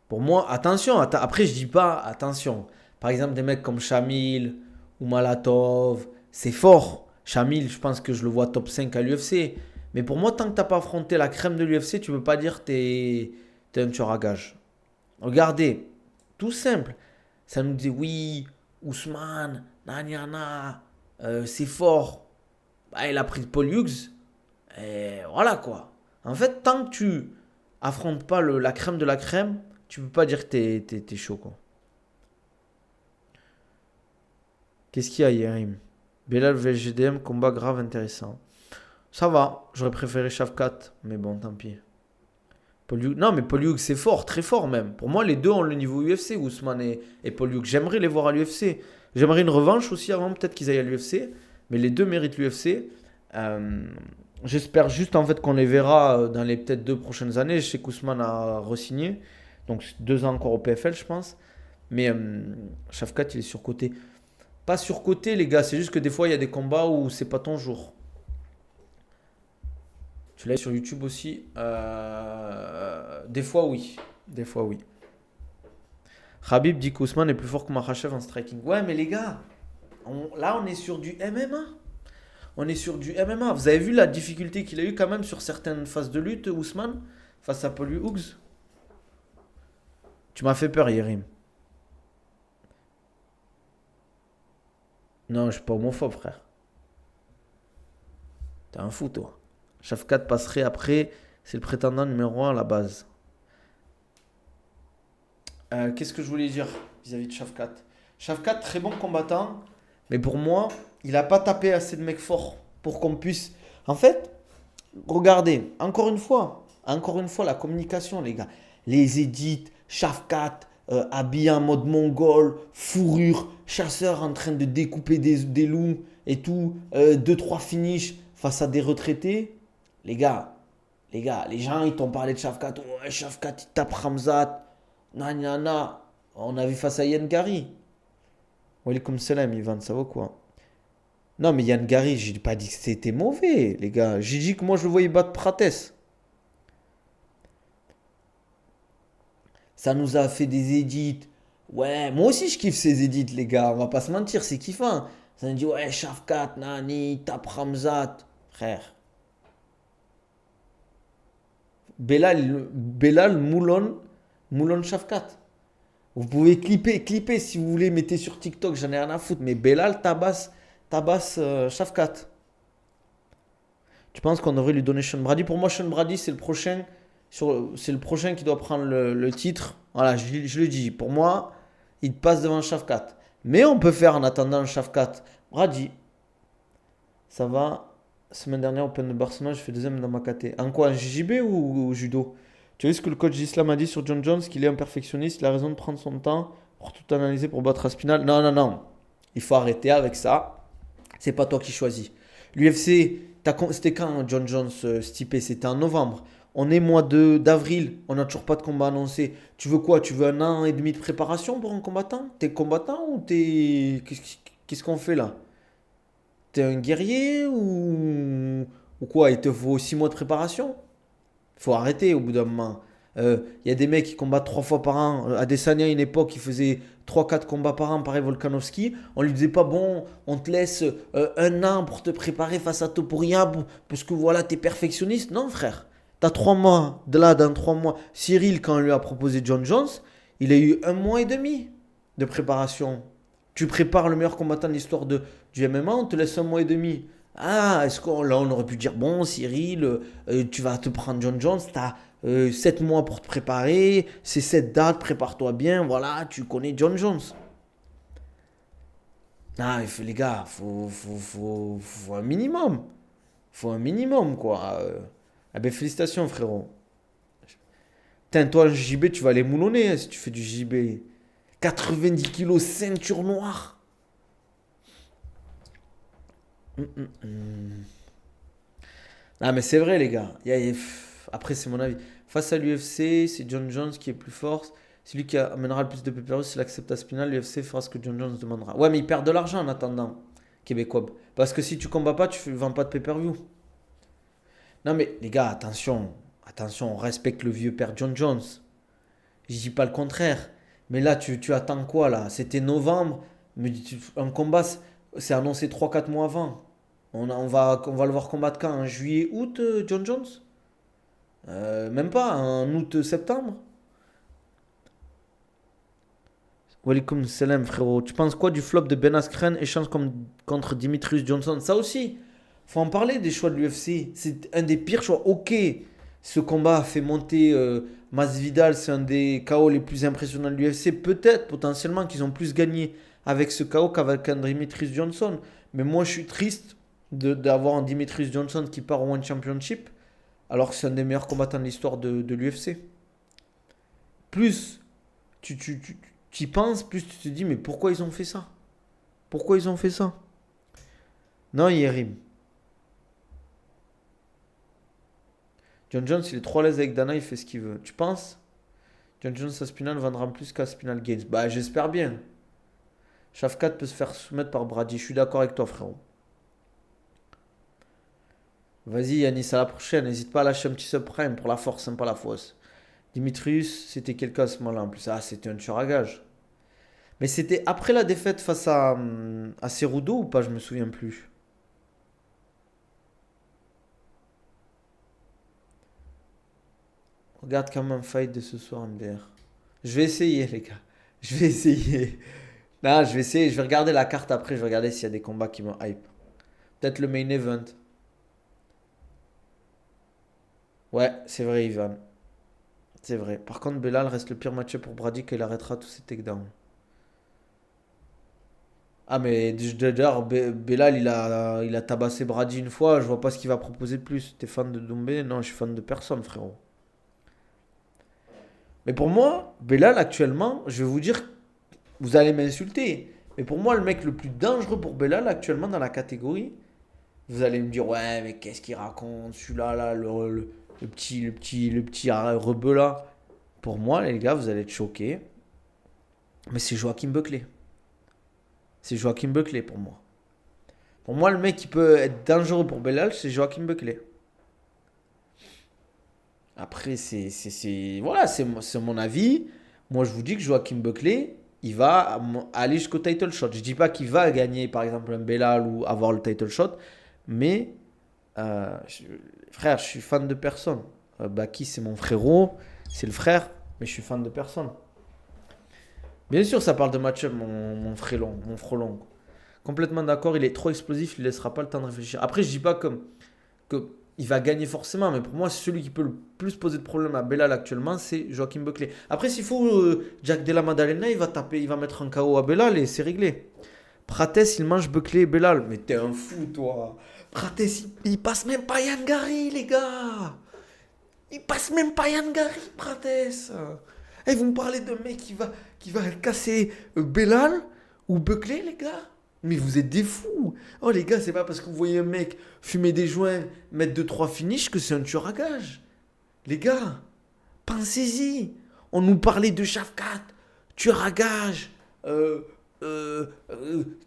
Pour moi, attention, après je dis pas, attention. Par exemple, des mecs comme Shamil ou Malatov, c'est fort. Shamil, je pense que je le vois top 5 à l'UFC. Mais pour moi, tant que t'as pas affronté la crème de l'UFC, tu peux pas dire que t'es un tueur à gage. Regardez, tout simple. Ça nous dit oui, Ousmane, Nanyana, c'est fort. Bah, il a pris Paul Hughes. Et voilà quoi. En fait, tant que tu affrontes pas la crème de la crème, tu peux pas dire que t'es chaud, quoi. Qu'est-ce qu'il y a, Yerim? Belal VGDM, combat grave intéressant. Ça va, j'aurais préféré Shafkat, mais bon, tant pis. Non, mais Paul Hughes, c'est fort, très fort même. Pour moi, les deux ont le niveau UFC, Ousmane et Paul Hughes. J'aimerais les voir à l'UFC. J'aimerais une revanche aussi avant, peut-être qu'ils aillent à l'UFC. Mais les deux méritent l'UFC. J'espère juste en fait qu'on les verra dans les peut-être 2 prochaines années. Je sais qu'Ousmane a re-signé. Donc 2 ans encore au PFL, je pense. Mais Shafkat, il est surcoté. Pas surcoté, les gars. C'est juste que des fois, il y a des combats où c'est pas ton jour. Tu l'as sur YouTube aussi. Des fois, oui. Des fois, oui. Khabib dit qu'Ousmane est plus fort que Makhachev en striking. Ouais, mais les gars, là, on est sur du MMA. On est sur du MMA. Vous avez vu la difficulté qu'il a eu quand même sur certaines phases de lutte, Ousmane, face à Paul Hughes. Tu m'as fait peur, Yerim. Non, je suis pas homophobe, frère. T'es un fou, toi. Shafkat passerait après. C'est le prétendant numéro 1 à la base. Qu'est-ce que je voulais dire vis-à-vis de Shafkat? Shafkat, très bon combattant. Mais pour moi, il n'a pas tapé assez de mecs forts pour qu'on puisse... En fait, regardez, encore une fois, la communication, les gars. Les édits, Shafkat, habillé en mode mongol, fourrure, chasseur en train de découper des loups et tout, 2-3 finishes face à des retraités. Les gars, les gens, ils t'ont parlé de Shafkat. Ouais, Shafkat, il tape Ramzat. Nanyana. On a vu face à Yann Gary. Walaikum salam, Ivan, ça va quoi? Non, mais Yann Gary, j'ai pas dit que c'était mauvais, les gars. J'ai dit que moi, je le voyais battre Prates. Ça nous a fait des édits. Ouais, moi aussi, je kiffe ces édits, les gars. On va pas se mentir, c'est kiffant. Ça dit, ouais, Shafkat, Nani, tape Ramzat. Frère. Belal Moulon Shafkat. Vous pouvez clipper si vous voulez, mettez sur TikTok, j'en ai rien à foutre. Mais Belal tabasse Shafkat. Tu penses qu'on devrait lui donner Sean Brady? Pour moi, Sean Brady, c'est le prochain qui doit prendre le titre. Voilà, je le dis. Pour moi, il passe devant Shafkat. Mais on peut faire en attendant Shafkat. Brady, ça va. Semaine dernière, Open de Barcelone, je fais deuxième dans ma KT. En quoi? En JJB ou au judo? Tu as vu ce que le coach d'Islam a dit sur John Jones, qu'il est un perfectionniste, il a raison de prendre son temps pour tout analyser pour battre Aspinal. Non, non, non. Il faut arrêter avec ça. C'est pas toi qui choisis. L'UFC, c'était quand John Jones Stipe? C'était en novembre. On est d'avril, on n'a toujours pas de combat annoncé. Tu veux quoi? Tu veux 1 an et demi de préparation pour un combattant? T'es combattant ou t'es. Qu'est-ce qu'on fait là? T'es un guerrier ou quoi? Il te faut 6 mois de préparation? Faut arrêter au bout d'un moment. Il y a des mecs qui combattent 3 fois par an. Adesanya, à une époque, il faisait 3 4 combats par an, pareil Volkanovski. On lui disait pas, bon, on te laisse 1 an pour te préparer face à Topuria, parce que voilà, t'es perfectionniste. Non, frère. T'as 3 mois. De là, dans 3 mois, Cyril, quand on lui a proposé John Jones, il a eu 1 mois et demi de préparation. Tu prépares le meilleur combattant de l'histoire du MMA, on te laisse 1 mois et demi. Ah, est-ce qu'on là on aurait pu dire bon Cyril, tu vas te prendre John Jones, t'as 7 mois pour te préparer, c'est cette date, prépare-toi bien, voilà, tu connais John Jones. Ah, les gars, faut un minimum. Faut un minimum quoi. Ah ben félicitations frérot. Putain, toi le JB, tu vas les moulonner hein, si tu fais du JB. 90 kilos, ceinture noire. Ah, mais c'est vrai, les gars. Après, c'est mon avis. Face à l'UFC, c'est John Jones qui est plus fort. C'est lui qui amènera le plus de pay-per-view. S'il accepte à Spinal, l'UFC fera ce que John Jones demandera. Ouais, mais il perd de l'argent en attendant, Québécois. Parce que si tu combats pas, tu ne vends pas de pay-per-view. Non, mais les gars, attention. Attention, on respecte le vieux père John Jones. Je dis pas le contraire. Mais là, tu attends quoi, là? C'était novembre. Mais un combat, c'est annoncé 3 4 mois avant. On va le voir combattre quand? En juillet, août, John Jones? Même pas, en août, septembre? Walaikum salam, frérot. Tu penses quoi du flop de Ben Askren, échange contre Dimitrius Johnson? Ça aussi, faut en parler des choix de l'UFC. C'est un des pires choix. Ok, ce combat a fait monter Masvidal, c'est un des KO les plus impressionnants de l'UFC. Peut-être, potentiellement, qu'ils ont plus gagné avec ce KO qu'avec un Dimitrius Johnson. Mais moi, je suis triste d'avoir un Dimitrius Johnson qui part au One Championship, alors que c'est un des meilleurs combattants de l'histoire de l'UFC. Plus tu y penses, plus tu te dis, mais pourquoi ils ont fait ça? Pourquoi ils ont fait ça? Non, Yerim. John Jones, il est trop à l'aise avec Dana, il fait ce qu'il veut. Tu penses? John Jones à Spinal vendra plus qu'à Spinal Gates. Bah, j'espère bien. Shafkat peut se faire soumettre par Brady. Je suis d'accord avec toi, frérot. Vas-y, Yanis, à la prochaine. N'hésite pas à lâcher un petit subprime pour la force, sympa la fausse. Dimitrius, c'était quelqu'un à ce moment-là en plus. Ah, c'était un tueur à gage. Mais c'était après la défaite face à Cerudo ou pas? Je me souviens plus. Regarde quand même fight de ce soir, MDR. Je vais essayer, les gars. Je vais essayer. Non, je vais essayer. Je vais regarder la carte après. Je vais regarder s'il y a des combats qui me hype. Peut-être le main event. Ouais, c'est vrai, Ivan. C'est vrai. Par contre, Belal reste le pire match pour Brady qu'il arrêtera tous ses takedowns. Ah, mais d'ailleurs, Belal, il a tabassé Brady une fois. Je vois pas ce qu'il va proposer de plus. T'es fan de Doumbé? Non, je suis fan de personne, frérot. Mais pour moi, Belal, actuellement, je vais vous dire, vous allez m'insulter. Mais pour moi, le mec le plus dangereux pour Belal, actuellement, dans la catégorie, vous allez me dire, ouais, mais qu'est-ce qu'il raconte? Celui-là, là, le petit rebeu là. Pour moi, les gars, vous allez être choqués. Mais c'est Joachim Buckley. C'est Joachim Buckley pour moi. Pour moi, le mec qui peut être dangereux pour Belal, c'est Joachim Buckley. Après, voilà, c'est mon avis. Moi, je vous dis que Joachim Buckley, il va aller jusqu'au title shot. Je dis pas qu'il va gagner par exemple un Belal ou avoir le title shot, mais frère, je suis fan de personne. Baki, c'est mon frérot, c'est le frère, mais je suis fan de personne. Bien sûr, ça parle de match-up, mon frélon, mon frelon. Complètement d'accord, il est trop explosif, il ne laissera pas le temps de réfléchir. Après, je dis pas que il va gagner forcément, mais pour moi, celui qui peut le plus poser de problème à Belal actuellement, c'est Joachim Buckley. Après, s'il faut, Jack Della Maddalena, il va taper, il va mettre un KO à Belal et c'est réglé. Prates, il mange Buckley et Belal. Mais t'es un fou, toi. Prates, il passe même pas Yann Gary, les gars. Il passe même pas Yann Gary, Prates. Et vous me parlez de mec qui va casser Belal ou Buckley, les gars. Mais vous êtes des fous. Oh les gars, c'est pas parce que vous voyez un mec fumer des joints, mettre 2-3 finishes que c'est un tueur à gage. Les gars, pensez-y. On nous parlait de Shafkat, tueur à gage,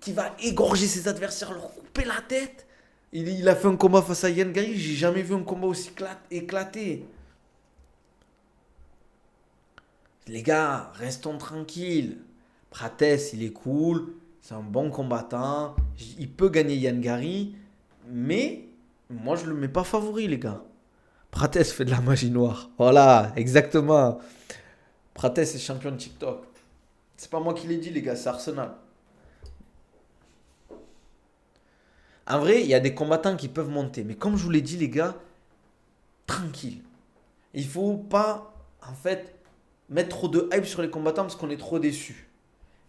qui va égorger ses adversaires, leur couper la tête. Il a fait un combat face à Yann Gary. J'ai jamais vu un combat aussi éclaté. Les gars, restons tranquilles. Prates, il est cool. C'est un bon combattant. Il peut gagner Yann Gary. Mais moi, je ne le mets pas favori, les gars. Prates fait de la magie noire. Voilà, exactement. Prates est champion de TikTok. C'est pas moi qui l'ai dit, les gars, c'est Arsenal. En vrai, il y a des combattants qui peuvent monter. Mais comme je vous l'ai dit, les gars, tranquille. Il faut pas, en fait, mettre trop de hype sur les combattants parce qu'on est trop déçus.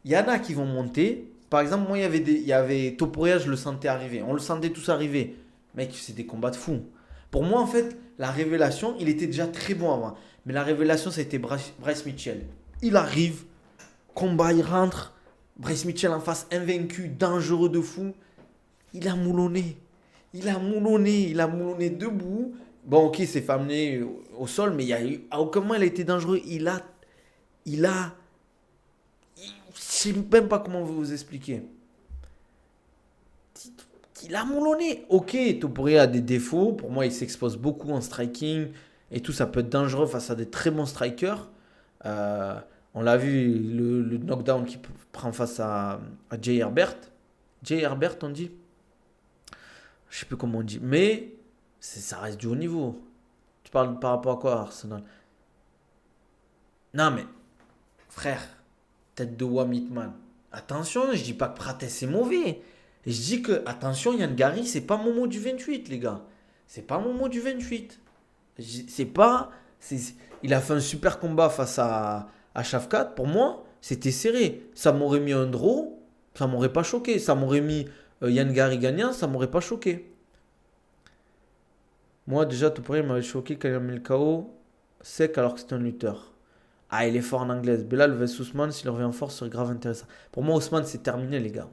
Il y en a qui vont monter. Par exemple, moi, il y avait Topuria, je le sentais arriver. On le sentait tous arriver. Mec, c'est des combats de fous. Pour moi, en fait, la révélation, il était déjà très bon avant. Mais la révélation, ça a été Bryce Mitchell. Il arrive, combat, il rentre. Bryce Mitchell en face, invaincu, dangereux de fou. Il a moulonné. Il a moulonné debout. Bon, ok, c'est fait amener au sol, mais à aucun moment il a été dangereux. Je sais même pas comment vous expliquer. Il a moulonné. Ok, Topuria a des défauts. Pour moi, il s'expose beaucoup en striking et tout. Ça peut être dangereux face à des très bons strikers. On l'a vu, le knockdown qu'il prend face à Jay Herbert. Jay Herbert, on dit. Je sais plus comment on dit. Mais ça reste du haut niveau. Tu parles par rapport à quoi, Arsenal? Non, mais frère, tête de Wamitman. Attention, je dis pas que Prates est mauvais. Je dis que, attention, Yann Gary, c'est pas Momo du 28, les gars. C'est pas Momo du 28. C'est pas. Il a fait un super combat face à Shafkat. Pour moi, c'était serré. Ça m'aurait mis un draw, ça m'aurait pas choqué. Ça m'aurait mis Yann Gary gagnant, ça m'aurait pas choqué. Moi, déjà, Topuria m'avait choqué quand il a mis le KO sec alors que c'était un lutteur. Ah, il est fort en anglaise. Belal vs Ousmane, s'il revient fort, serait grave intéressant. Pour moi, Ousmane, c'est terminé, les gars.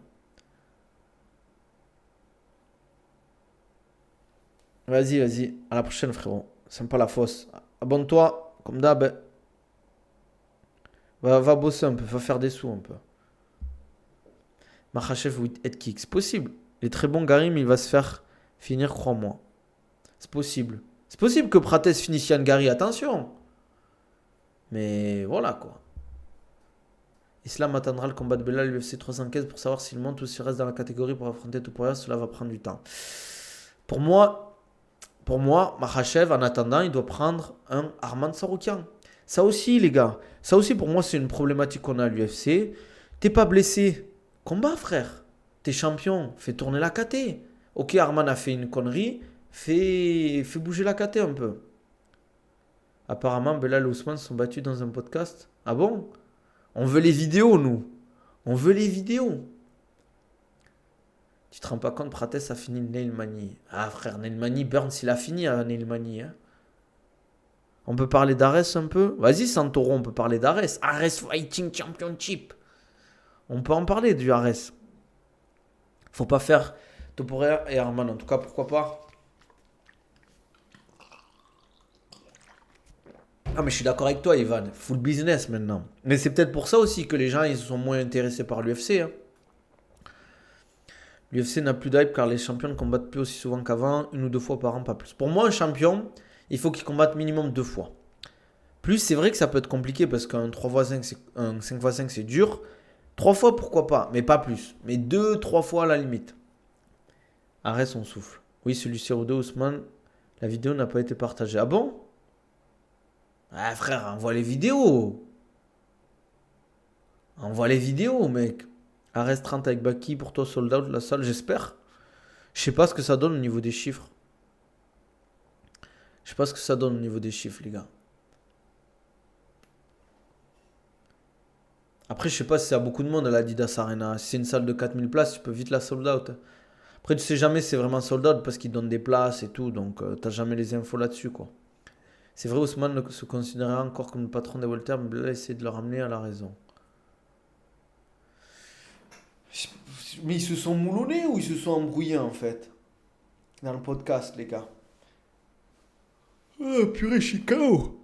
Vas-y. À la prochaine, frérot. Sympa la fosse. Abonne-toi, comme d'hab. Va bosser un peu, va faire des sous un peu. Makhachev with head kick. C'est possible. Il est très bon, Gary, mais il va se faire finir, crois-moi. C'est possible. C'est possible que Prates finisse Yann Gary, attention. Mais voilà, quoi. Islam attendra le combat de Belal UFC 315 pour savoir s'il monte ou s'il reste dans la catégorie pour affronter Topuria. Cela va prendre du temps. Pour moi, Makhachev, en attendant, il doit prendre un Arman Saroukian. Ça aussi, les gars. Ça aussi, pour moi, c'est une problématique qu'on a à l'UFC. T'es pas blessé. Combat, frère. T'es champion. Fais tourner la KT. Ok, Arman a fait une connerie. Fais bouger la KT un peu. Apparemment, Belal et Ousmane sont battus dans un podcast. Ah bon? On veut les vidéos, nous. On veut les vidéos. Tu te rends pas compte, Prates a fini Neil Magny. Ah frère, Neil Magny, Burns, il a fini à Neil Magny. Hein. On peut parler d'Ares un peu? Vas-y, Santoro, on peut parler d'Ares. Ares Fighting Championship. On peut en parler du Ares. Faut pas faire Topuria et Arman. En tout cas, pourquoi pas? Ah mais je suis d'accord avec toi, Ivan. Full business maintenant. Mais c'est peut-être pour ça aussi que les gens ils sont moins intéressés par l'UFC. Hein. L'UFC n'a plus d'hype car les champions ne combattent plus aussi souvent qu'avant, 1 ou 2 fois par an, pas plus. Pour moi, un champion, il faut qu'il combatte minimum 2 fois. Plus, c'est vrai que ça peut être compliqué parce qu'un 3x5, un 5x5, c'est dur. 3 fois, pourquoi pas, mais pas plus. Mais 2, 3 fois à la limite. Arrête son souffle. Oui, celui sur deux, Ousmane, la vidéo n'a pas été partagée. Ah bon? Ah frère, envoie les vidéos. Envoie les vidéos, mec. Arrête 30 avec Baki, pour toi sold out la salle, j'espère. Je sais pas ce que ça donne au niveau des chiffres. Je sais pas ce que ça donne au niveau des chiffres, les gars. Après, je sais pas si ça a beaucoup de monde à l'Adidas Arena. Si c'est une salle de 4000 places, tu peux vite la sold out. Après, tu sais jamais si c'est vraiment sold out parce qu'ils donnent des places et tout. Donc, t'as jamais les infos là-dessus, quoi. C'est vrai, Ousmane se considérait encore comme le patron des Walters, mais là, essayer de le ramener à la raison. Mais ils se sont moulonnés ou ils se sont embrouillés, en fait? Dans le podcast, les gars. Ah, purée, je suis KO.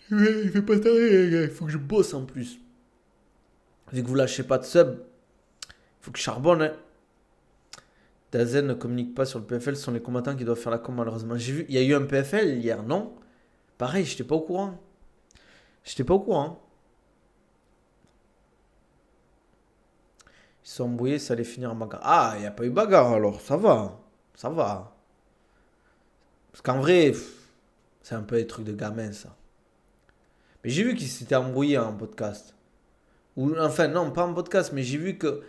Ouais, il fait pas tarder, les gars. Il faut que je bosse en plus. Vu que vous lâchez pas de sub, il faut que je charbonne, hein. Dazen ne communique pas sur le PFL, ce sont les combattants qui doivent faire la com malheureusement. J'ai vu, il y a eu un PFL hier, non? Pareil, j'étais pas au courant. J'étais pas au courant. Ils se sont embrouillés, ça allait finir en bagarre. Ah, il n'y a pas eu bagarre alors, ça va. Ça va. Parce qu'en vrai, c'est un peu des trucs de gamin ça. Mais j'ai vu qu'ils s'étaient embrouillés en podcast. Ou, enfin, non, pas en podcast, mais j'ai vu que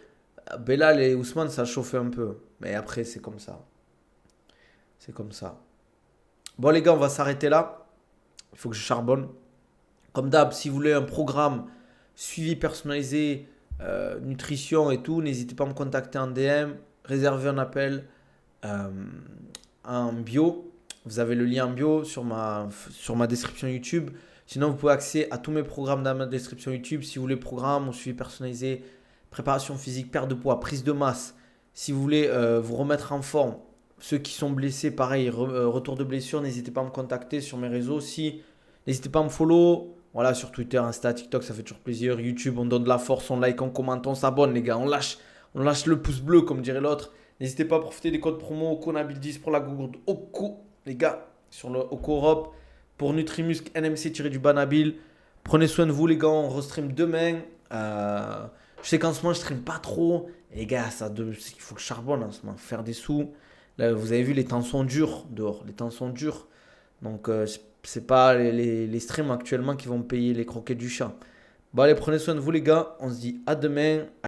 Belal et Ousmane, ça chauffait un peu. Mais après, c'est comme ça. C'est comme ça. Bon, les gars, on va s'arrêter là. Il faut que je charbonne. Comme d'hab, si vous voulez un programme suivi personnalisé, nutrition et tout, n'hésitez pas à me contacter en DM, réserver un appel euh, en bio. Vous avez le lien en bio sur ma description YouTube. Sinon, vous pouvez accéder à tous mes programmes dans ma description YouTube. Si vous voulez programme ou suivi personnalisé, préparation physique, perte de poids, prise de masse. Si vous voulez vous remettre en forme, ceux qui sont blessés, pareil, retour de blessure, n'hésitez pas à me contacter sur mes réseaux. Si, n'hésitez pas à me follow. Voilà, sur Twitter, Insta, TikTok, ça fait toujours plaisir. YouTube, on donne de la force, on like, on commente, on s'abonne, les gars. On lâche le pouce bleu, comme dirait l'autre. N'hésitez pas à profiter des codes promo OCONABIL10 pour la gourde OCO, les gars, sur le OCO Europe. Pour Nutrimusc, NMC-du-Banabil. Prenez soin de vous, les gars. On restream demain. Je sais qu'en ce moment, je stream pas trop. Et les gars, il faut que je charbonne en ce moment. Faire des sous. Là, vous avez vu, les temps sont durs dehors. Les temps sont durs. Donc, c'est pas les streams actuellement qui vont payer les croquettes du chat. Bon, allez, prenez soin de vous, les gars. On se dit à demain.